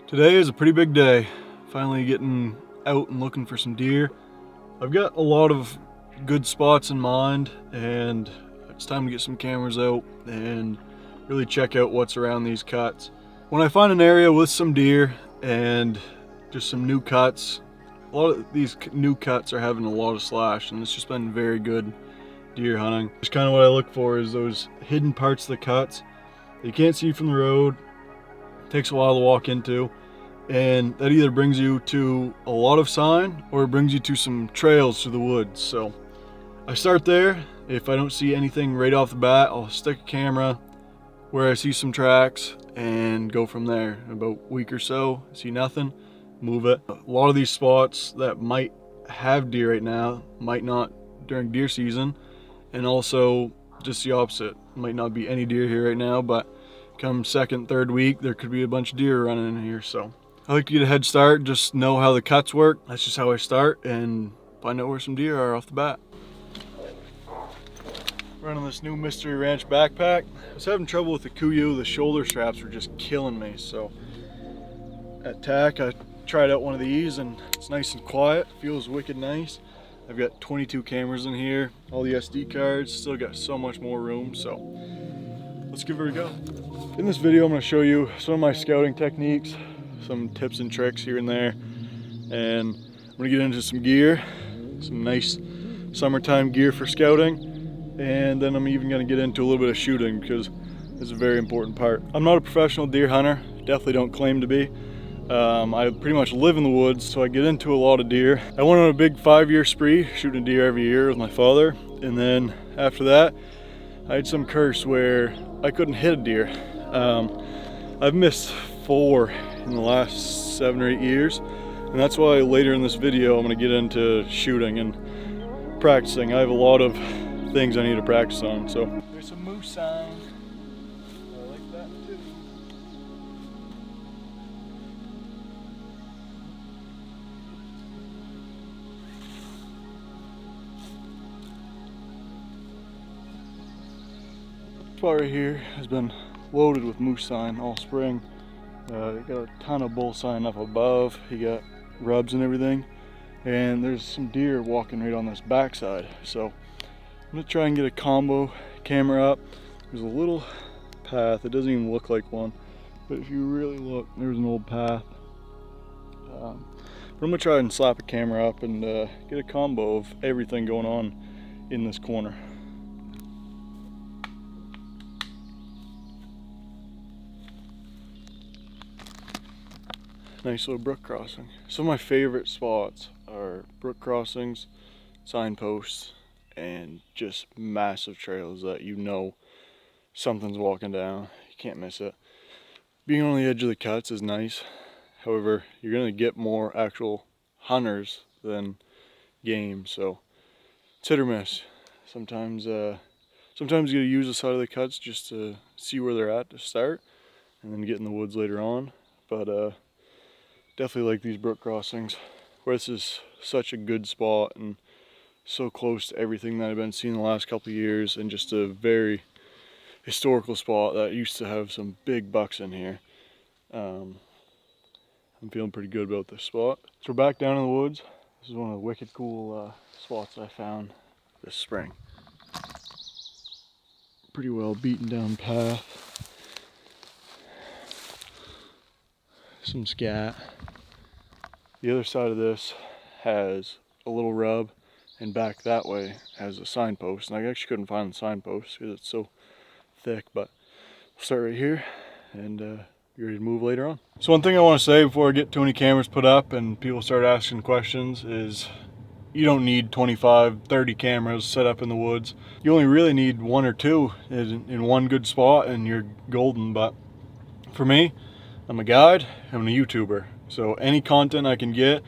Today is a pretty big day. Finally getting out and looking for some deer. I've got a lot of good spots in mind, and it's time to get some cameras out and really check out what's around these cuts. When I find an area with some deer and just some new cuts, a lot of these new cuts are having a lot of slash, and it's just been very good deer hunting. Just kind of what I look for is those hidden parts of the cuts that you can't see from the road. Takes a while to walk into, and that either brings you to a lot of sign or it brings you to some trails through the woods. So I start there. If I don't see anything right off the bat, I'll stick a camera where I see some tracks and go from there. In about a week or so, see nothing, move it. A lot of these spots that might have deer right now might not during deer season, and also just the opposite. Might not be any deer here right now, but come second, third week, there could be a bunch of deer running in here. So I like to get a head start, just know how the cuts work. That's just how I start and find out where some deer are off the bat. Running this new Mystery Ranch backpack. I was having trouble with the Kuyu. The shoulder straps were just killing me. So at TAC, I tried out one of these and it's nice and quiet. Feels wicked nice. I've got 22 cameras in here, all the SD cards, still got so much more room. So let's give it a go. In this video, I'm going to show you some of my scouting techniques, some tips and tricks here and there, and I'm going to get into some gear, some nice summertime gear for scouting, and then I'm even going to get into a little bit of shooting because it's a very important part. I'm not a professional deer hunter, definitely don't claim to be. I pretty much live in the woods, so I get into a lot of deer. I went on a big 5-year spree, shooting deer every year with my father, and then after that, I had some curse where I couldn't hit a deer. I've missed 4 in the last 7 or 8 years, and that's why later in this video I'm going to get into shooting and practicing. I have a lot of things I need to practice on. So there's some moose sign. I like that too. This spot right here has been loaded with moose sign all spring. Got a ton of bull sign up above. You got rubs and everything, and there's some deer walking right on this backside. So I'm gonna try and get a combo camera up. There's a little path. It doesn't even look like one, but if you really look, there's an old path. But I'm gonna try and slap a camera up and get a combo of everything going on in this corner. Nice little brook crossing. Some of my favorite spots are brook crossings, signposts, and just massive trails that you know something's walking down. You can't miss it. Being on the edge of the cuts is nice. However, you're gonna get more actual hunters than game, so it's hit or miss. Sometimes you gotta use the side of the cuts just to see where they're at to start, and then get in the woods later on. But definitely like these brook crossings, where this is such a good spot and so close to everything that I've been seeing the last couple of years, and just a very historical spot that used to have some big bucks in here. I'm feeling pretty good about this spot. So we're back down in the woods. This is one of the wicked cool spots I found this spring. Pretty well beaten down path. Some scat. The other side of this has a little rub, and back that way has a signpost. And I actually couldn't find the signpost because it's so thick, but we'll start right here and be ready to move later on. So one thing I want to say before I get too many cameras put up and people start asking questions is you don't need 25, 30 cameras set up in the woods. You only really need 1 or 2 in one good spot and you're golden. But for me, I'm a guide, I'm a YouTuber. So any content I can get,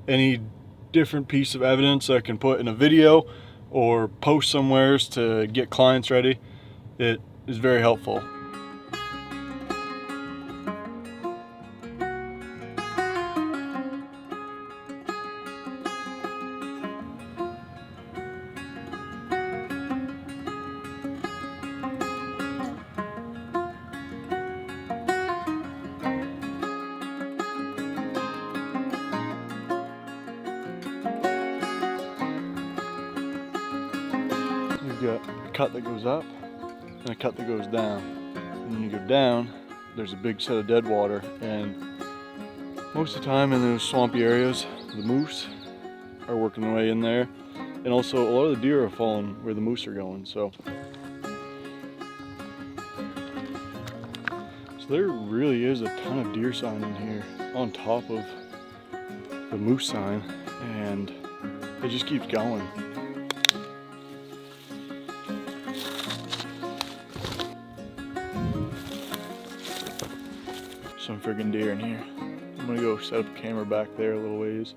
any different piece of evidence I can put in a video or post somewheres to get clients ready, it is very helpful. got a cut that goes up and a cut that goes down. And when you go down, there's a big set of dead water, and most of the time in those swampy areas, the moose are working their way in there, and also a lot of the deer are following where the moose are going. So there really is a ton of deer sign in here on top of the moose sign, and it just keeps going. Some friggin' deer in here. I'm gonna go set up a camera back there a little ways.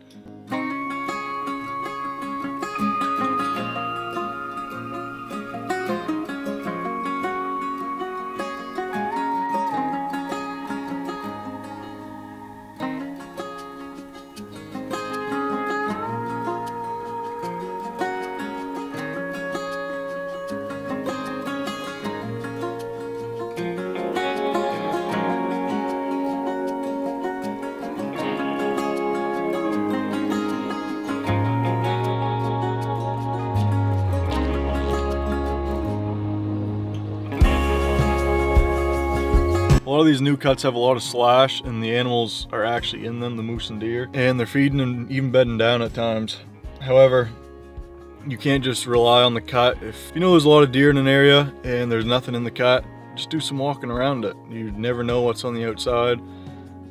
A lot of these new cuts have a lot of slash, and the animals are actually in them, the moose and deer, and they're feeding and even bedding down at times. However, you can't just rely on the cut. If you know there's a lot of deer in an area and there's nothing in the cut, just do some walking around it. You never know what's on the outside.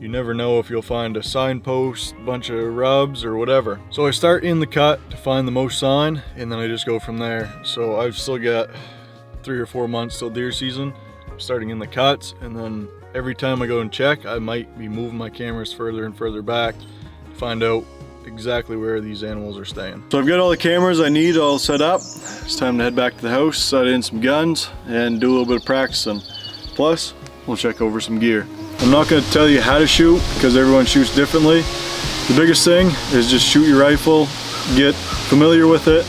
You never know if you'll find a signpost, a bunch of rubs, or whatever. So I start in the cut to find the most sign, and then I just go from there. So I've still got 3 or 4 months till deer season, starting in the cuts, and then every time I go and check, I might be moving my cameras further and further back to find out exactly where these animals are staying. So I've got all the cameras I need all set up. It's time to head back to the house, set in some guns, and do a little bit of practicing. Plus, we'll check over some gear. I'm not going to tell you how to shoot because everyone shoots differently. The biggest thing is just shoot your rifle, get familiar with it,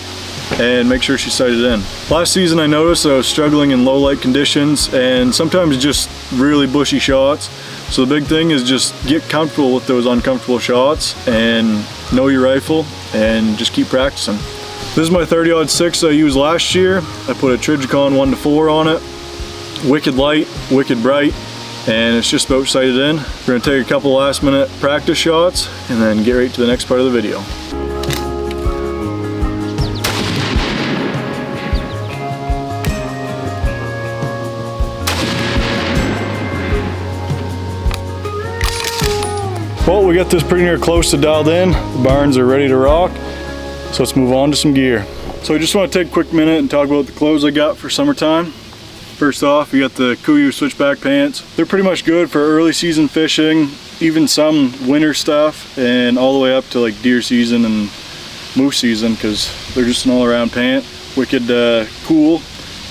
and make sure she's sighted in. Last season I noticed I was struggling in low light conditions and sometimes just really bushy shots. So the big thing is just get comfortable with those uncomfortable shots and know your rifle and just keep practicing. This is my 30-06 I used last year. I put a Trijicon 1-4 on it. Wicked light, wicked bright, and it's just about sighted in. We're gonna take a couple last minute practice shots and then get right to the next part of the video. Well, we got this pretty near close to dialed in. The barns are ready to rock. So let's move on to some gear. So I just want to take a quick minute and talk about the clothes I got for summertime. First off, we got the Kuiu switchback pants. They're pretty much good for early season fishing, even some winter stuff, and all the way up to like deer season and moose season, because they're just an all-around pant. Wicked cool,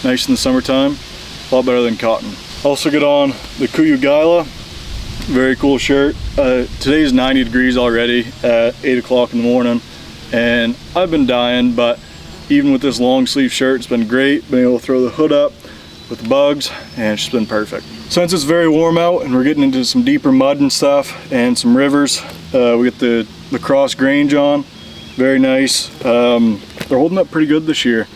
nice in the summertime, a lot better than cotton. Also got on the Kuiu Gila. Very cool shirt. Today's 90 degrees already at 8 o'clock in the morning, and I've been dying, but even with this long sleeve shirt, it's been great. Been able to throw the hood up with the bugs, and it's just been perfect. Since it's very warm out and we're getting into some deeper mud and stuff and some rivers, we got the Lacrosse Grange on. Very nice. They're holding up pretty good this year,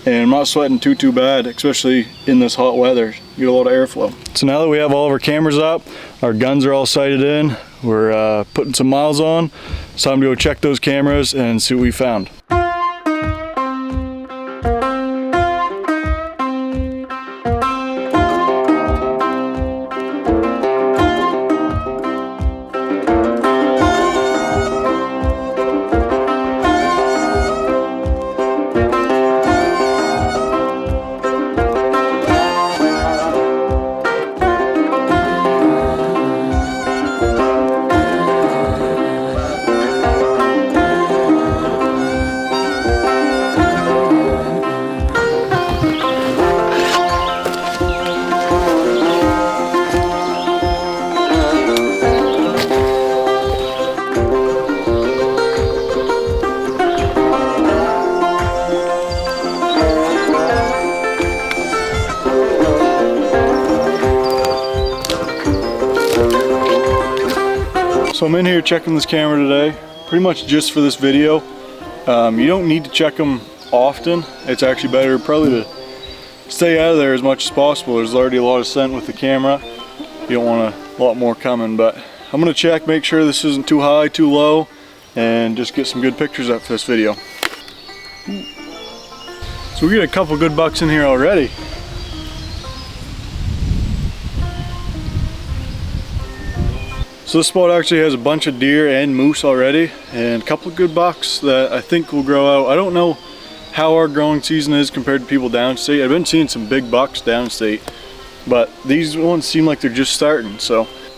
and I'm not sweating too bad, especially in this hot weather. You get a lot of airflow. So now that we have all of our cameras up, our guns are all sighted in, we're putting some miles on. It's time to go check those cameras and see what we found. So I'm in here checking this camera today, pretty much just for this video. You don't need to check them often, it's actually better probably to stay out of there as much as possible. There's already a lot of scent with the camera. You don't want a lot more coming, but I'm gonna check, make sure this isn't too high, too low, and just get some good pictures up for this video. So we get a couple good bucks in here already. So this spot actually has a bunch of deer and moose already, and a couple of good bucks that I think will grow out. I don't know how our growing season is compared to people downstate. I've been seeing some big bucks downstate, but these ones seem like they're just starting.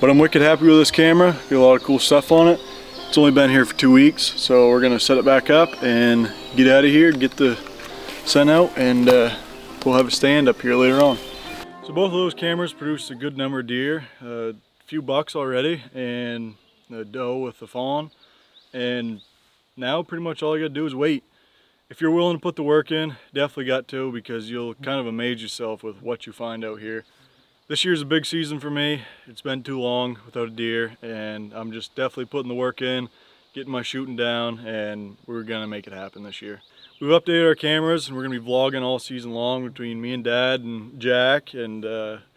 But I'm wicked happy with this camera. Got a lot of cool stuff on it. It's only been here for 2 weeks, so we're gonna set it back up and get out of here, get the scent out, and we'll have a stand up here later on. So both of those cameras produced a good number of deer. Few bucks already, and the doe with the fawn, and now pretty much all you gotta do is wait. If you're willing to put the work in, definitely got to, because you'll kind of amaze yourself with what you find out here. This year's a big season for me. It's been too long without a deer, and I'm just definitely putting the work in, getting my shooting down, and we're gonna make it happen this year. We've updated our cameras, and we're gonna be vlogging all season long between me and Dad and Jack and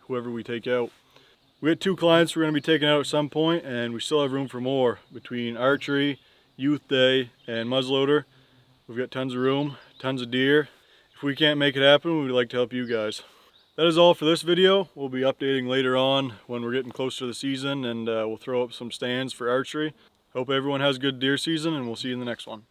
whoever we take out. We had 2 clients we're going to be taking out at some point, and we still have room for more between archery, youth day, and muzzleloader. We've got tons of room, tons of deer. If we can't make it happen, we'd like to help you guys. That is all for this video. We'll be updating later on when we're getting closer to the season, and we'll throw up some stands for archery. Hope everyone has a good deer season, and we'll see you in the next one.